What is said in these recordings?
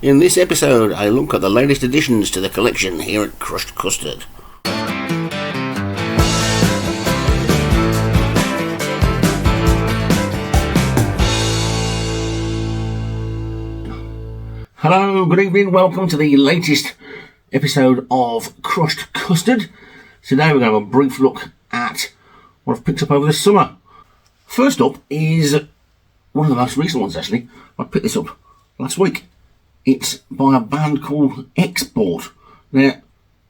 In this episode, I look at the latest additions to the collection here at Crushed Custard. Hello, good evening, welcome to the latest episode of Crushed Custard. Today we're going to have a brief look at what I've picked up over the summer. First up is one of the most recent ones actually. I picked this up last week. It's by a band called Export. Now,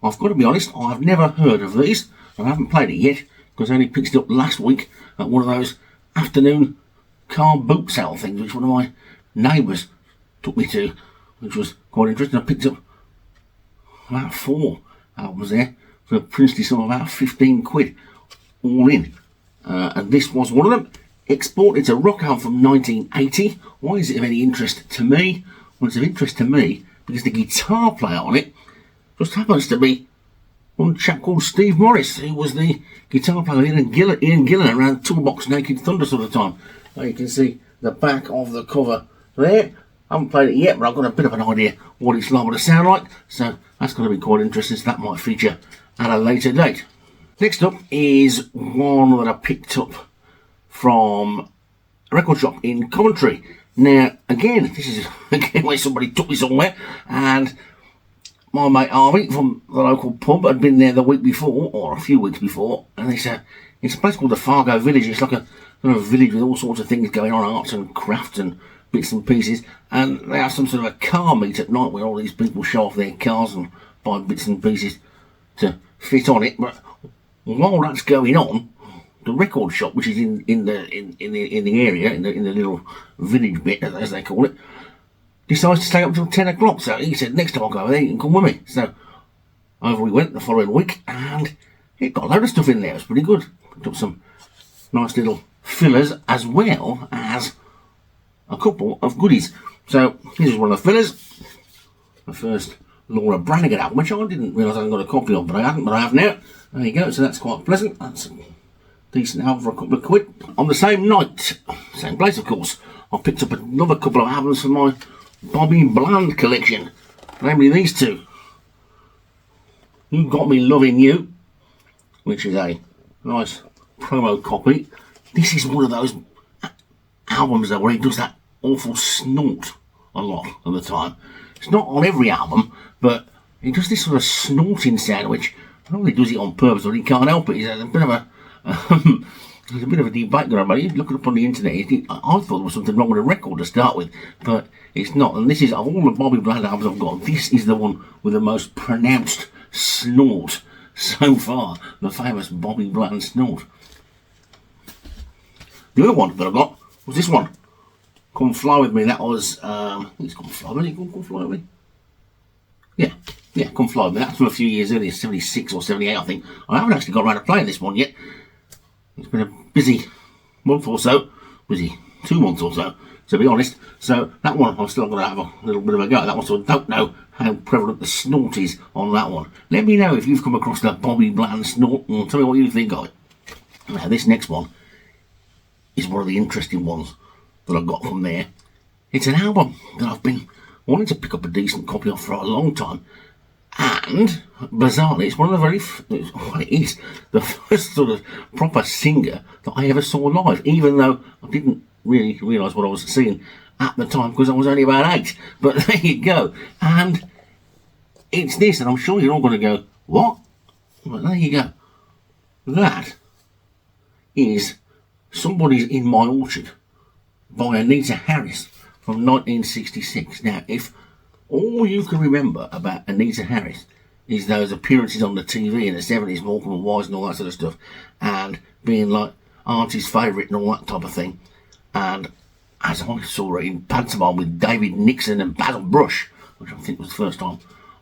I've got to be honest, I've never heard of these. I haven't played it yet because I only picked it up last week at one of those afternoon car boot sale things which one of my neighbours took me to, which was quite interesting. I picked up about 4 albums there for a princely sum of about 15 quid all in. And this was one of them. Export. It's a rock album from 1980. Why is it of any interest to me? Well, it's of interest to me because the guitar player on it just happens to be one chap called Steve Morris, who was the guitar player with Ian Gillan around Toolbox Naked Thunder sort of time. You can see the back of the cover there. I haven't played it yet, but I've got a bit of an idea what it's liable to sound like, so that's going to be quite interesting, so that might feature at a later date. Next up is one that I picked up from a record shop in Coventry. Now, again, this is where somebody took me somewhere, and my mate Harvey from the local pub had been there the week before, or a few weeks before, and it's a place called the Fargo Village. It's like a sort of village with all sorts of things going on, arts and crafts and bits and pieces, and they have some sort of a car meet at night where all these people show off their cars and buy bits and pieces to fit on it. But while that's going on, the record shop, which is in the area, in the little village bit, as they call it, decides to stay up until 10 o'clock. So he said, next time I go over there, you can come with me. So over we went the following week, and it got a load of stuff in there. It was pretty good. Picked up some nice little fillers as well as a couple of goodies. So this is one of the fillers. The first Laura Branigan album, which I didn't realise I got a copy of, but I have now. There you go. So that's quite pleasant. That's decent album for a couple of quid. On the same night, same place of course, I picked up another couple of albums for my Bobby Bland collection, namely these two. You Got Me Loving You, which is a nice promo copy. This is one of those albums though where he does that awful snort a lot of the time. It's not on every album, but he does this sort of snorting sound, which I don't know if he does it on purpose or he can't help it. He's a bit of a there's a bit of a debate going on about it. You look it up on the internet. I thought there was something wrong with the record to start with, but it's not. And this is, of all the Bobby Bland albums I've got, this is the one with the most pronounced snort so far. The famous Bobby Bland snort. The other one that I got was this one. Come Fly With Me. That was, it's Come Fly With Me. Come Fly With Me. Yeah, Come Fly With Me. That's from a few years earlier, 76 or 78, I think. I haven't actually got around to playing this one yet. It's been a busy month or so, busy 2 months or so, to be honest. So that one, I'm still going to have a little bit of a go at that one, so I don't know how prevalent the snort is on that one. Let me know if you've come across that Bobby Bland snort and tell me what you think of it. Now this next one is one of the interesting ones that I got from there. It's an album that I've been wanting to pick up a decent copy of for a long time. And, bizarrely, it's one of the it is the first sort of proper singer that I ever saw live, even though I didn't really realise what I was seeing at the time because I was only about 8. But there you go. And it's this, and I'm sure you're all going to go, what? But there you go. That is Somebody's in My Orchard by Anita Harris from 1966. Now, if all you can remember about Anita Harris is those appearances on the TV in the 70s, Morecambe and Wise and all that sort of stuff, and being like Auntie's favourite and all that type of thing. And as I saw her in pantomime with David Nixon and Basil Brush, which I think was the first time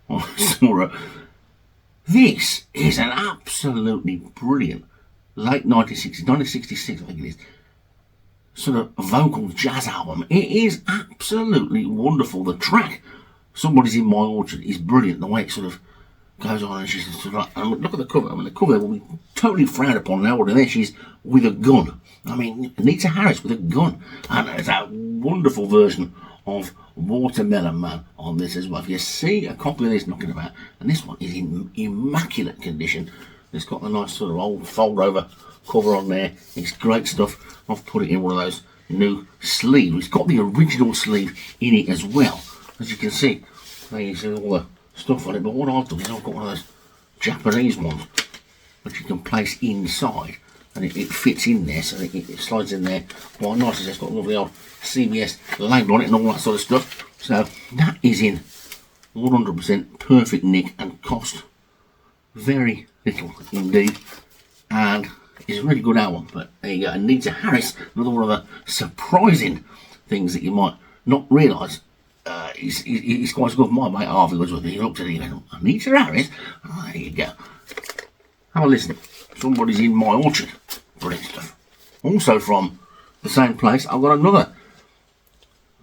I saw her, this is an absolutely brilliant late 1966, I think it is, sort of vocal jazz album. It is absolutely wonderful. The track Somebody's in My Orchard is brilliant. The way it sort of goes on, and she's sort of like, and look at the cover. I mean, the cover will be totally frowned upon now, and there she's with a gun. I mean, Anita Harris with a gun, and it's a wonderful version of Watermelon Man on this as well. If you see a copy of this knocking about, and this one is in immaculate condition. It's got a nice sort of old fold over cover on there. It's great stuff. I've put it in one of those new sleeves. It's got the original sleeve in it as well. As you can see, there you see all the stuff on it. But what I've done is I've got one of those Japanese ones which you can place inside, and it fits in there, so it slides in there quite nicely. It's got a lovely old CBS label on it and all that sort of stuff. So that is in 100% perfect nick and cost very little indeed, and it's a really good album. But there you go. Anita Harris, another one of the surprising things that you might not realise is quite good. My mate Harvey was with me. He looked at it and went, Anita Harris? Oh, there you go. Have a listen. Somebody's in my orchard. Brilliant stuff. Also from the same place, I've got another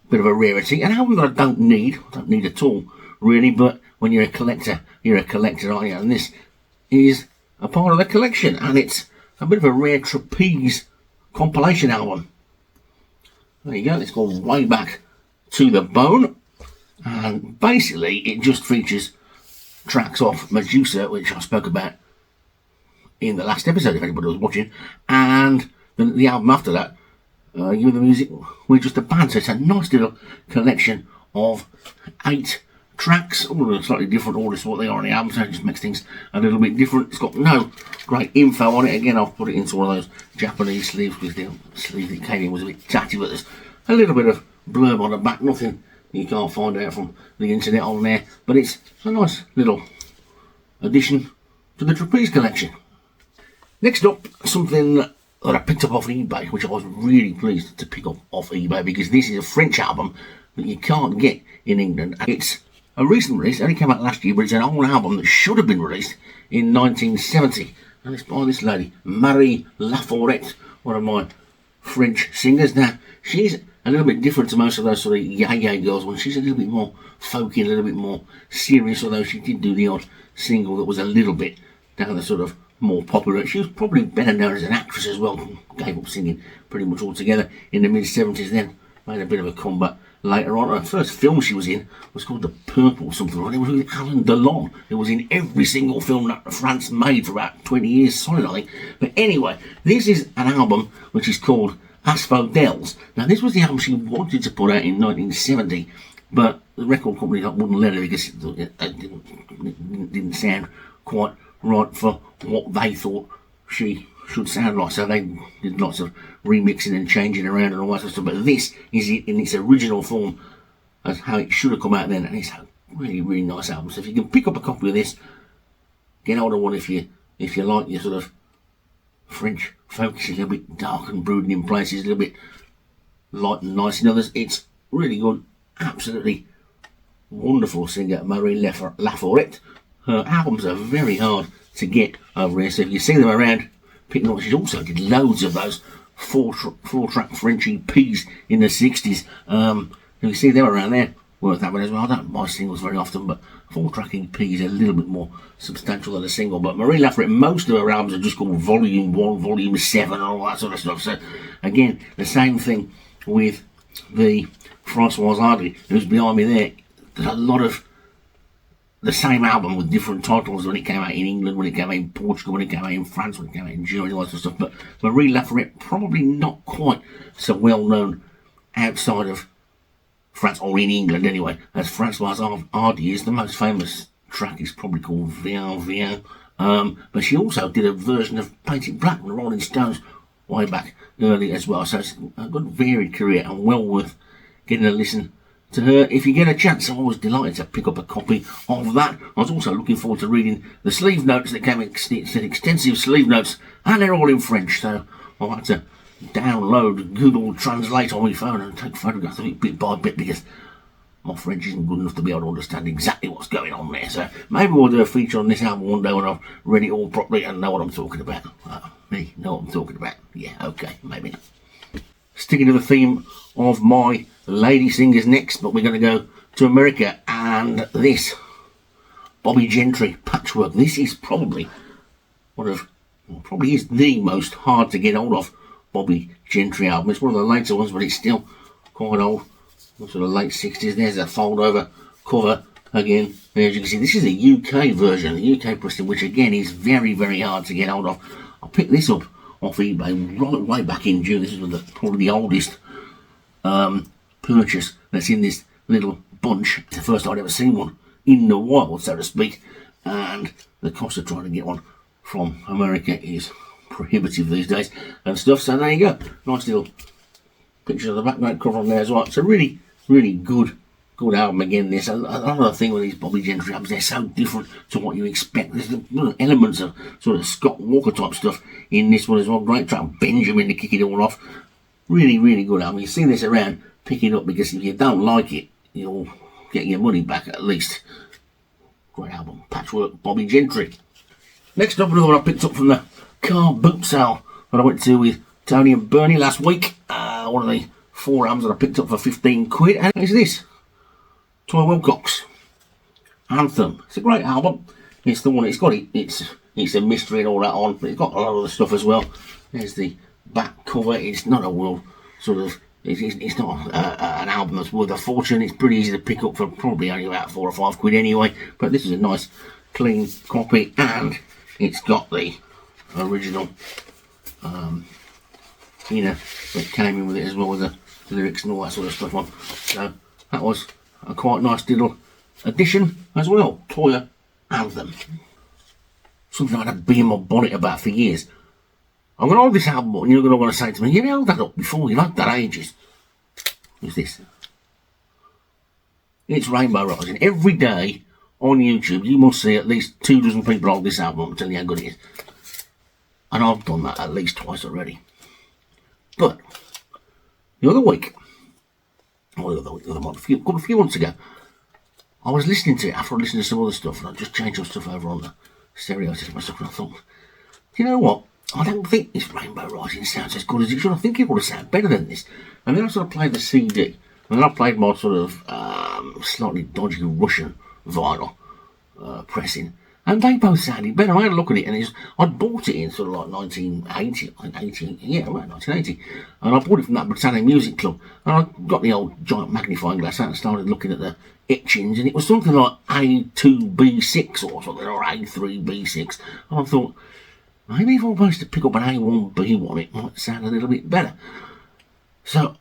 bit of a rarity. An album that I don't need at all, really, but when you're a collector, aren't you? And this is a part of the collection, and it's a bit of a rare trapeze compilation album. There you go. It's called Way Back to the Bone, and basically it just features tracks off Medusa, which I spoke about in the last episode if anybody was watching, and the album after that, You the Music, We're Just a Band. So it's a nice little collection of 8 tracks, all in a slightly different order to what they are on the album, so it just makes things a little bit different. It's got no great info on it. Again, I've put it into one of those Japanese sleeves because the sleeve that came in was a bit tatty, but there's a little bit of blurb on the back, nothing you can't find out from the internet on there, but it's a nice little addition to the trapeze collection. Next up, something that I picked up off eBay, which I was really pleased to pick up off eBay, because this is a French album that you can't get in England. It's a recent release, it only came out last year, but it's an old album that should have been released in 1970, and it's by this lady, Marie Laforette, one of my French singers. Now, she's a little bit different to most of those sort of yay girls ones. She's a little bit more folky, a little bit more serious, although she did do the odd single that was a little bit down the sort of more popular. She was probably better known as an actress as well. Gave up singing pretty much altogether in the mid-70s, then made a bit of a comeback later on. Her first film she was in was called The Purple or something, right? It was with Alain Delon. It was in every single film that France made for about 20 years solid, I think. But anyway, this is an album which is called Asphodels. Now, this was the album she wanted to put out in 1970, but the record company wouldn't let her because it didn't sound quite right for what they thought she should sound like. So they did lots of remixing and changing around and all that sort of stuff. But this is it in its original form as how it should have come out then, and it's a really, really nice album. So if you can pick up a copy of this, get hold of one if you like your sort of French focus, a little bit dark and brooding in places, a little bit light and nice in others. It's really good, absolutely wonderful singer, Marie Laforette. Her albums are very hard to get over here, so if you see them around, pick them up. She also did loads of those four-track French EPs in the 60s. You see them around there, worth having as well. I don't buy singles very often, but 4-track EP is a little bit more substantial than a single. But Marie Laforette, most of her albums are just called Volume 1, Volume 7, and all that sort of stuff. So, again, the same thing with the Françoise Hardy, who's behind me there. There's a lot of the same album with different titles when it came out in England, when it came out in Portugal, when it came out in France, when it came out in Germany, all that sort of stuff. But Marie Laforette, probably not quite so well known outside of France, or in England anyway, as Françoise Hardy is. The most famous track is probably called Viens, Viens. But she also did a version of Paint It Black with the Rolling Stones way back early as well. So it's a good varied career and well worth getting a listen to her if you get a chance. I was delighted to pick up a copy of that. I was also looking forward to reading the sleeve notes that came in. It's extensive sleeve notes, and they're all in French, so I'll have to download Google Translate on my phone and take photographs of it bit by bit, because my French isn't good enough to be able to understand exactly what's going on there. So maybe we'll do a feature on this album one day when I've read it all properly and know what I'm talking about. Me know what I'm talking about. Yeah, okay, maybe not. Sticking to the theme of my lady singers next, but we're going to go to America, and this Bobby Gentry, Patchwork. This is probably is the most hard to get hold of Bobby Gentry album. It's one of the later ones, but it's still quite old. sort of late 60s. There's a fold over cover again. As you can see, this is a UK version, the UK pressing, which again is very, very hard to get hold of. I picked this up off eBay right way back in June. This is probably the oldest purchase that's in this little bunch. It's the first I'd ever seen one in the wild, so to speak, and the cost of trying to get one from America is prohibitive these days and stuff. So there you go, nice little picture of the background cover on there as well. It's a really, really good album again. This another thing with these Bobby Gentry albums, they're so different to what you expect. There's elements of sort of Scott Walker type stuff in this one as well. Great track, Benjamin, to kick it all off. Really, really good album. You see this around, pick it up, because if you don't like it, you'll get your money back at least. Great album, Patchwork, Bobby Gentry. Next up, another one I picked up from the car boot sale that I went to with Tony and Bernie last week. One of the 4 albums that I picked up for 15 quid, and it's this Toyah Wilcox Anthem. It's a great album. It's the one. It's got it's a mystery and all that on, but it's got a lot of other stuff as well. There's the back cover. It's not a world sort of. It's not an album that's worth a fortune. It's pretty easy to pick up for probably only about 4 or 5 quid anyway. But this is a nice, clean copy, and it's got the original that came in with it as well, with the lyrics and all that sort of stuff on. So that was a quite nice little addition as well. Toyah Anthem. Something I had a bee in my bonnet about for years. I'm going to hold this album up and you're going to want to say to me, you held that up before, you've had that ages. Who's this? It's Rainbow Rising. Every day on YouTube you must see at least 2 dozen people hold this album up and tell you how good it is. And I've done that at least twice already. But the other week, a few months ago, I was listening to it after I listened to some other stuff, and I just changed some stuff over on the stereo system and stuff, and I thought, you know what? I don't think this Rainbow Rising sounds as good as it should. I think it would have sounded better than this. And then I sort of played the CD, and then I played my sort of slightly dodgy Russian vinyl pressing, and they both sounded better. I had a look at it, and I'd bought it in sort of like 1980, around 1980, and I bought it from that Britannia Music Club, and I got the old giant magnifying glass out and started looking at the etchings, and it was something like A2B6 or something, or A3B6, and I thought, maybe if I managed to pick up an A1B1, it might sound a little bit better. So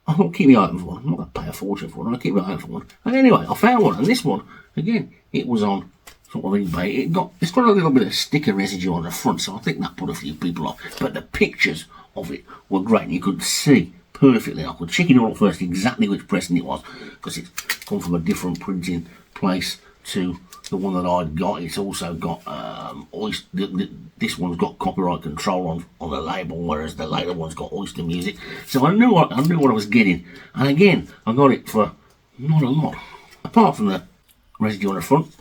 I thought, keep my eye out for one. I'm not going to pay a fortune for one, I'll keep my eye out for one. And anyway, I found one, and this one, again, it was on sort of eBay. It's got a little bit of sticker residue on the front, so I think that put a few people off. But the pictures of it were great, and you could see perfectly. I could check it all first exactly which pressing it was, because it's come from a different printing place to the one that I'd got. It's also got this one's got copyright control on the label, whereas the later one's got Oyster Music. So I knew what I was getting, and again I got it for not a lot, apart from the residue on the front.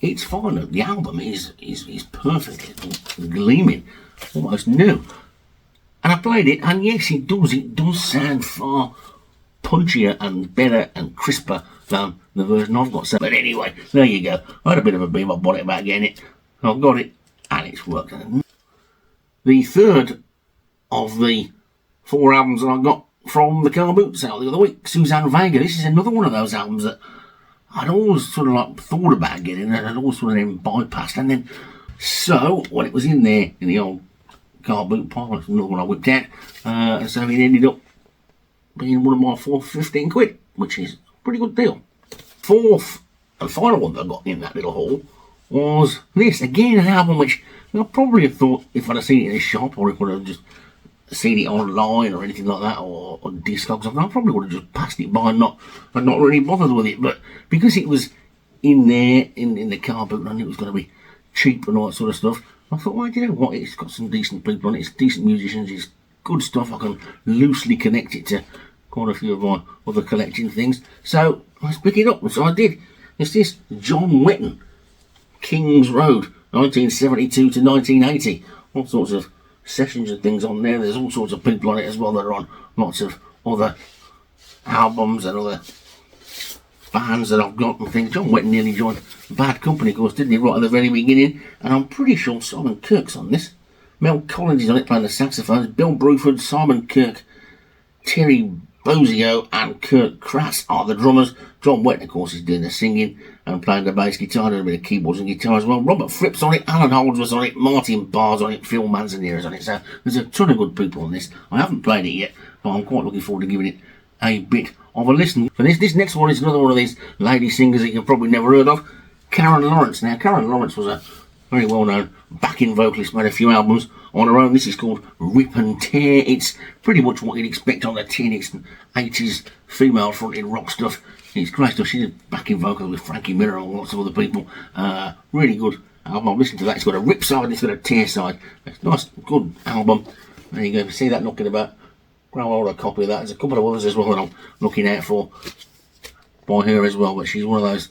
It's fine. The album is perfect, gleaming, almost new. And I played it, and yes, it does sound far punchier and better and crisper than the version I've got. So, but anyway, there you go. I had a bit of a bee in my bonnet about getting it. I've got it, and it's worked. The third of the 4 albums that I got from the car boot sale the other week, Suzanne Vega. This is another one of those albums that I'd always sort of like thought about getting, and I'd always sort of then bypassed. And then, so when it was in there in the old car boot pile, it's another one I whipped out, and so it ended up being one of my 4 for 15 quid, which is a pretty good deal. Fourth and final one that I got in that little haul was this, again an album which I probably have thought, if I'd have seen it in a shop, or if I'd have just seen it online or anything like that, or on Discogs, I probably would have just passed it by and not really bothered with it. But because it was in there in the car boot, and it was going to be cheap and all that sort of stuff, I thought, well, you know what, it's got some decent people on it, it's decent musicians, it's good stuff. I can loosely connect it to quite a few of my other collecting things, so let's pick it up. And so I did. It's this John Wetton, Kings Road, 1972 to 1980. All sorts of sessions and things on there. There's all sorts of people on it as well that are on lots of other albums and other bands that I've got and things. John Wetton nearly joined Bad Company, of course, didn't he, right at the very beginning? And I'm pretty sure Simon Kirk's on this. Mel Collins is on it playing the saxophones. Bill Bruford, Simon Kirk, Terry Bozio and Kurt Krass are the drummers. John Wetton, of course, is doing the singing and playing the bass guitar, doing a bit of keyboards and guitar as well. Robert Fripp's on it, Alan Holds was on it, Martin Barr's on it, Phil Manzanera's on it. So there's a ton of good people on this. I haven't played it yet, but I'm quite looking forward to giving it a bit of a listen. For this next one is another one of these lady singers that you've probably never heard of, Karen Lawrence. Now, Karen Lawrence was a very well-known backing vocalist, made a few albums on her own. This is called Rip and Tear. It's pretty much what you'd expect on the tin. It's 80s female-fronted rock stuff. It's great stuff. She's a backing vocal with Frankie Miller and lots of other people. Really good album. I've listened to that. It's got a rip side and it's got a tear side. It's a nice, good album. There you go. See that knocking about? Grab hold of a copy of that. There's a couple of others as well that I'm looking out for by her as well, but she's one of those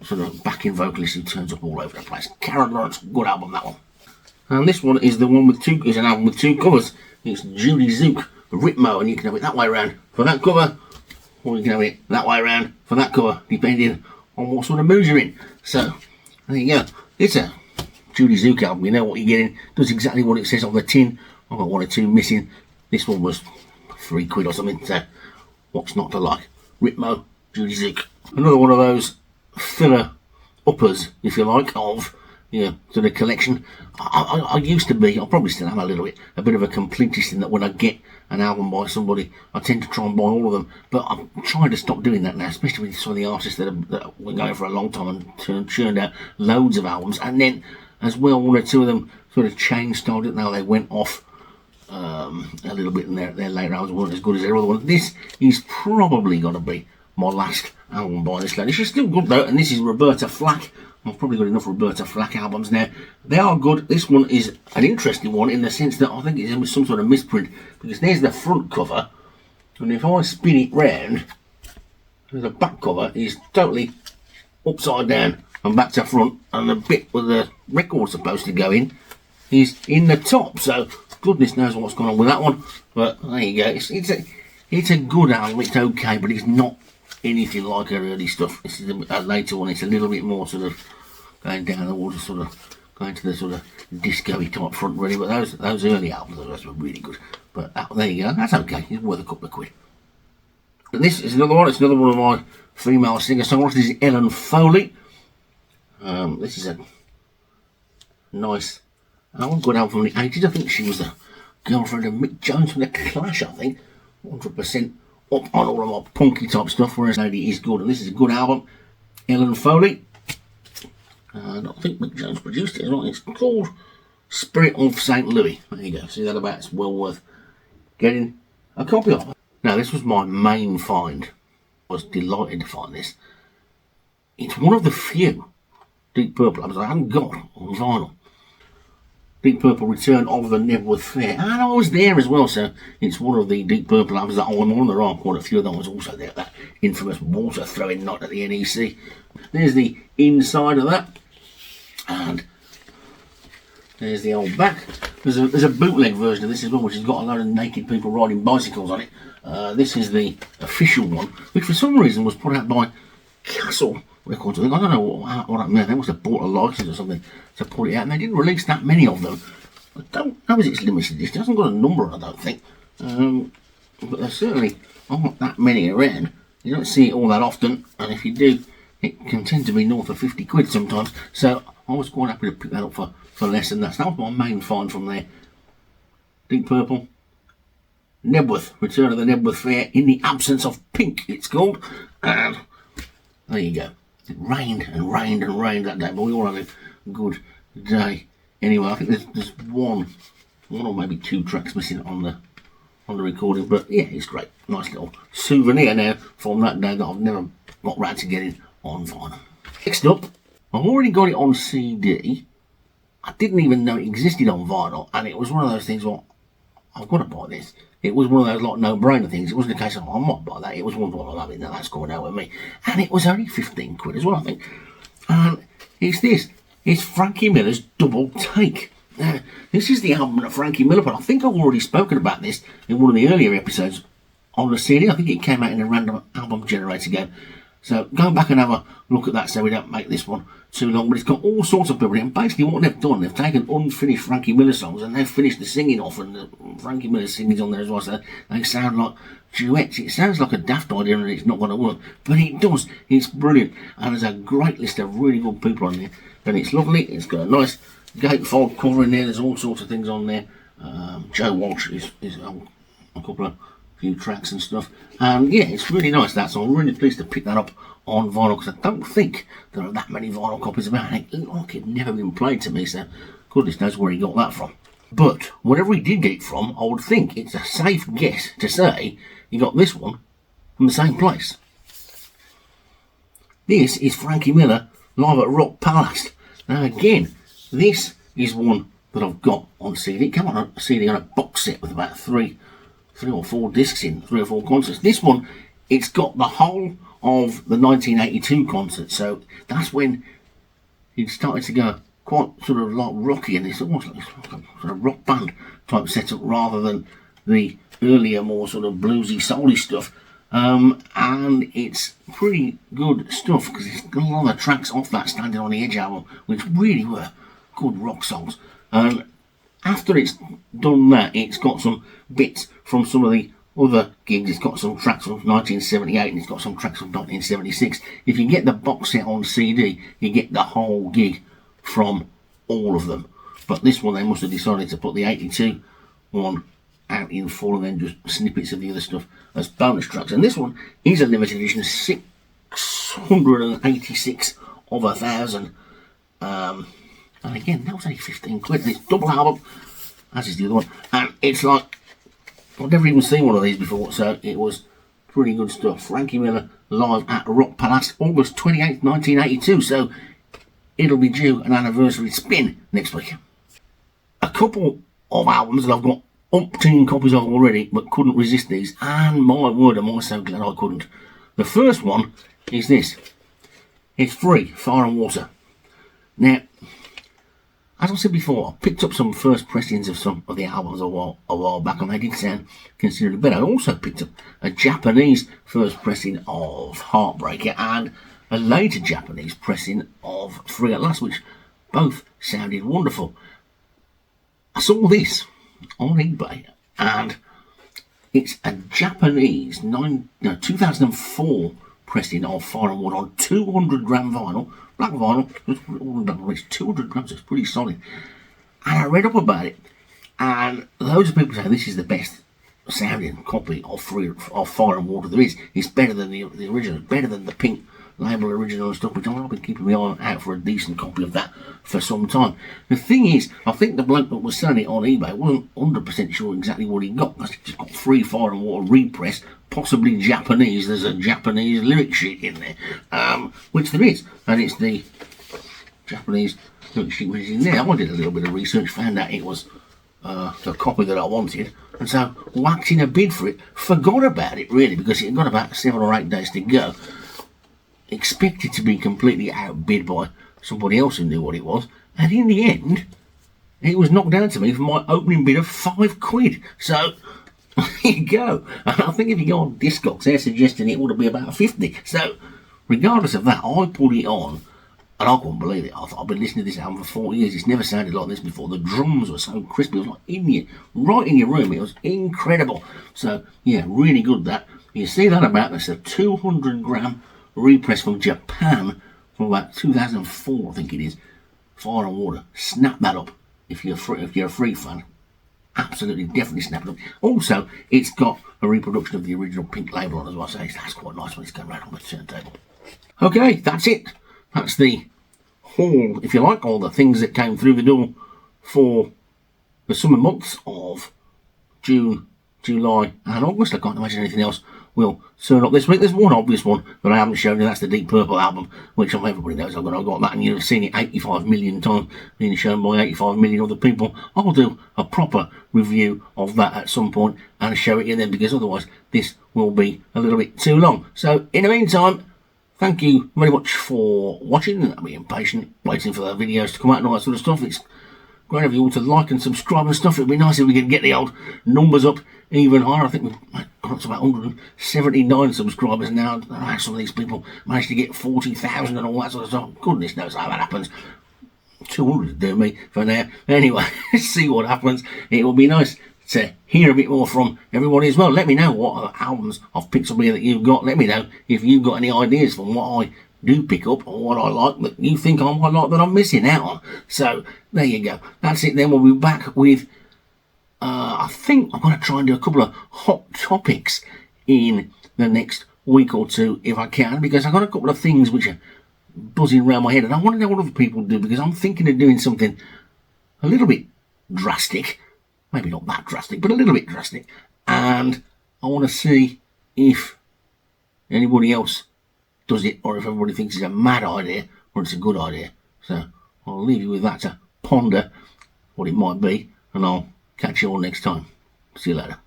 sort of backing vocalist who turns up all over the place. Karen Lawrence, good album, that one. And this one is the one with is an album with two covers. It's Judy Zook, Ritmo, and you can have it that way around for that cover, or you can have it that way around for that cover, depending on what sort of mood you're in. So, there you go. It's a Judy Zook album, you know what you're getting. Does exactly what it says on the tin. I've got one or two missing. This one was £3 or something, so what's not to like? Ritmo, Judy Zook. Another one of those filler uppers, if you like, of sort of collection. I used to be, I probably still am a bit of a completist in that when I get an album by somebody, I tend to try and buy all of them, but I'm trying to stop doing that now, especially with some of the artists that have been going for a long time and churned out loads of albums, and then as well one or two of them sort of changed style, didn't they? They went off a little bit, and their later albums weren't as good as their other ones. This is probably going to be my last album by this lady. She's still good though, and this is Roberta Flack. I've probably got enough Roberta Flack albums now. They are good. This one is an interesting one in the sense that I think it's some sort of misprint, because there's the front cover, and if I spin it round, the back cover is totally upside down and back to front, and the bit where the record's supposed to go in is in the top. So goodness knows what's going on with that one. But there you go. It's a good album. It's okay, but it's not anything like her early stuff. This is a later one. It's a little bit more sort of going down the water, sort of going to the sort of disco-y type front really. But those early albums, those were really good. But there you go. That's okay. It's worth a couple of quid. And this is another one. It's another one of my female singer-songwriters. This is Ellen Foley. This is a nice album, good album from the 80s. I think she was the girlfriend of Mick Jones from The Clash, I think. 100% up on all of my punky type stuff, whereas Lady is good, and this is a good album. Ellen Foley, and I think Mick Jones produced it as well. It's called Spirit of St. Louis. There you go. See that about? It's well worth getting a copy of. Now, this was my main find. I was delighted to find this. It's one of the few Deep Purple albums I haven't got on vinyl. Deep Purple Return of the Nebworth Fair, and I was there as well, so it's one of the Deep Purple albums that I'm on. There are quite a few of them. Was also there, that infamous water throwing night at the NEC. There's the inside of that, and there's the old back. There's a bootleg version of this as well, which has got a load of naked people riding bicycles on it. This is the official one, which for some reason was put out by Castle Records. I don't know what happened there. They must have bought a license or something to put it out, and they didn't release that many of them. I don't know if it's limited edition. It hasn't got a number, I don't think. But there certainly aren't that many around. You don't see it all that often, and if you do, it can tend to be north of 50 quid sometimes. So I was quite happy to pick that up for less than that. So that was my main find from there. Deep Purple, Nebworth, Return of the Nebworth Fair, in the Absence of Pink, it's called. And there you go. It rained and rained and rained that day, but we all had a good day. Anyway, I think there's one or maybe two tracks missing on the recording, but yeah, it's great. Nice little souvenir now from that day that I've never got round to getting on vinyl. Next up, I've already got it on CD. I didn't even know it existed on vinyl, and it was one of those things, well, I've got to buy this. It was one of those like no-brainer things. It wasn't a case of, I might buy that. It was one I love it, now that's going out with me. And it was only 15 quid as well, I think. And it's this. It's Frankie Miller's Double Take. Now, this is the album that Frankie Miller put. I think I've already spoken about this in one of the earlier episodes on the CD. I think it came out in a random album generator game. So go back and have a look at that so we don't make this one too long. But it's got all sorts of people in. Basically what they've done, they've taken unfinished Frankie Miller songs and they've finished the singing off, and Frankie Miller's singing's on there as well, so they sound like duets. It sounds like a daft idea and it's not going to work, but it does. It's brilliant, and there's a great list of really good people on there, and it's lovely. It's got a nice gatefold cover in there. There's all sorts of things on there. Joe Walsh is a couple of few tracks and stuff, and yeah, it's really nice. So I'm really pleased to pick that up on vinyl, because I don't think there are that many vinyl copies about it. It looked like it'd never been played to me, so goodness knows where he got that from. But wherever he did get it from, I would think it's a safe guess to say he got this one from the same place. This is Frankie Miller live at Rock Palace. Now again, this is one that I've got on CD. It came on a CD on a box set with about three or four discs in, 3 or 4 concerts. This one, it's got the whole of the 1982 concert, so that's when he started to go quite sort of like rocky, and it's almost like a sort of rock band type setup rather than the earlier more sort of bluesy soul-y stuff. And it's pretty good stuff, because it's got a lot of the tracks off that Standing on the Edge album which really were good rock songs. And after it's done that, it's got some bits from some of the other gigs. It's got some tracks from 1978 and it's got some tracks from 1976. If you get the box set on CD, you get the whole gig from all of them. But this one, they must have decided to put the 82 one out in full and then just snippets of the other stuff as bonus tracks. And this one is a limited edition, 686 of 1,000. And again, that was only 15 quid. It's double album, as is the other one. And it's like, I've never even seen one of these before, so it was pretty good stuff. Frankie Miller live at Rock Palace, August 28th, 1982. So it'll be due an anniversary spin next week. A couple of albums that I've got umpteen copies of already, but couldn't resist these. And my word, am I so glad I couldn't. The first one is this. It's free, Fire and Water. Now, as I said before, I picked up some first pressings of some of the albums a while back, and they did sound considerably better. I also picked up a Japanese first pressing of Heartbreaker and a later Japanese pressing of Free at Last, which both sounded wonderful. I saw this on eBay, and it's a Japanese 2004 pressing of Fire and Water on 200 gram vinyl. Black vinyl, it's 200 grams, it's pretty solid. And I read up about it, and loads of people say this is the best sounding copy of Fire and Water there is. It's better than the original, better than the Pink Label original and stuff, which I've been keeping my eye out for a decent copy of that for some time. The thing is, I think the bloke that was selling it on eBay wasn't 100% sure exactly what he got, because he just got 3 Fire and Water repress, possibly Japanese. There's a Japanese lyric sheet in there, which there is, and it's the Japanese lyric sheet which is in there. I did a little bit of research, found out it was the copy that I wanted, and so whacked in a bid for it. Forgot about it really, because it had got about 7 or 8 days to go. Expected to be completely outbid by somebody else who knew what it was, and in the end it was knocked down to me for my opening bid of 5 quid. So there you go. And I think if you go on Discogs, they're suggesting it would be about 50. So regardless of that, I put it on and I couldn't believe it. I've been listening to this album for 40 years. It's never sounded like this before. The drums were so crispy. It was like right in your room. It was incredible. So yeah, really good that. You see that about this, a 200 gram repress from Japan from about 2004, I think it is. Fire and Water. Snap that up if you're a Free fan. Absolutely, definitely snap it up. Also, it's got a reproduction of the original Pink Label on as well, so that's quite nice when it's going around on the turntable. Okay, that's it. That's the haul, if you like, all the things that came through the door for the summer months of June, July and August. I can't imagine anything else will turn up this week. There's one obvious one that I haven't shown you. That's the Deep Purple album, which everybody knows I've got that, and you've seen it 85 million times, being shown by 85 million other people. I'll do a proper review of that at some point and show it you then, because otherwise this will be a little bit too long. So in the meantime, thank you very much for watching and being patient, waiting for the videos to come out and all that sort of stuff. It's great of you all to like and subscribe and stuff. It'd be nice if we could get the old numbers up even higher. I think we've gone up to about 179 subscribers now. Some of these people managed to get 40,000 and all that sort of stuff. Goodness knows how that happens. 200 do me for now. Anyway, let's see what happens. It will be nice to hear a bit more from everybody as well. Let me know what albums I've picked up here that you've got. Let me know if you've got any ideas from what I do pick up or what I like that you think I might like that I'm missing out on. So there you go. That's it then. We'll be back with I think I'm going to try and do a couple of hot topics in the next week or two if I can, because I've got a couple of things which are buzzing around my head and I want to know what other people do, because I'm thinking of doing something a little bit drastic. Maybe not that drastic, but a little bit drastic. And I want to see if anybody else does it, or if everybody thinks it's a mad idea or it's a good idea. So I'll leave you with that to ponder what it might be, and I'll catch you all next time. See you later.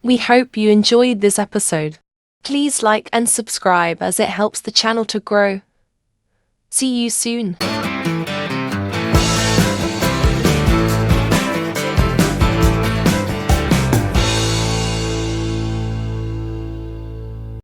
We hope you enjoyed this episode. Please like and subscribe as it helps the channel to grow. See you soon.